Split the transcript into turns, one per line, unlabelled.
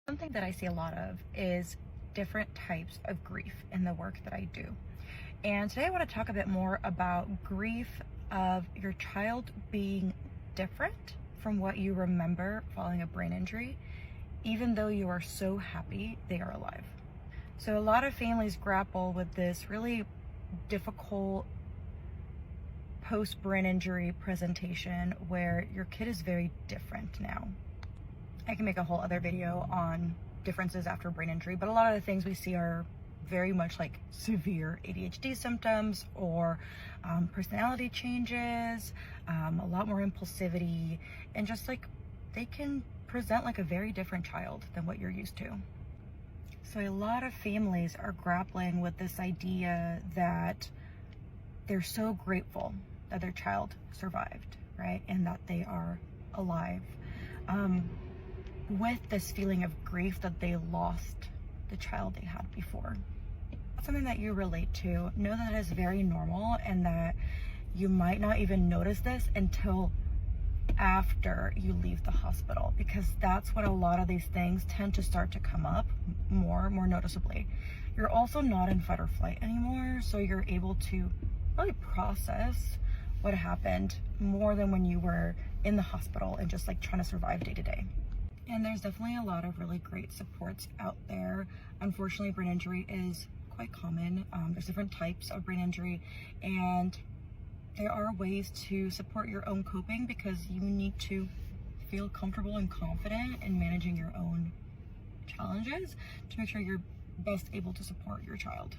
Something that I see a lot of is different types of grief in the work that I do. And today I want to talk a bit more about grief of your child being different from what you remember following a brain injury, even though you are so happy they are alive. So a lot of families grapple with this really difficult post-brain injury presentation where your kid is very different now. I can make a whole other video on differences after brain injury, but a lot of the things we see are very much like severe ADHD symptoms or personality changes, a lot more impulsivity, and just like they can present like a very different child than what you're used to. So a lot of families are grappling with this idea that they're so grateful that their child survived, right? And that they are alive. With this feeling of grief that they lost the child they had before. That's something that you relate to. Know that it is very normal and that you might not even notice this until after you leave the hospital, because that's when a lot of these things tend to start to come up more noticeably. You're also not in fight or flight anymore, so you're able to really process what happened more than when you were in the hospital and just like trying to survive day to day. And there's definitely a lot of really great supports out there. Unfortunately, brain injury is quite common. There's different types of brain injury, and there are ways to support your own coping because you need to feel comfortable and confident in managing your own challenges to make sure you're best able to support your child.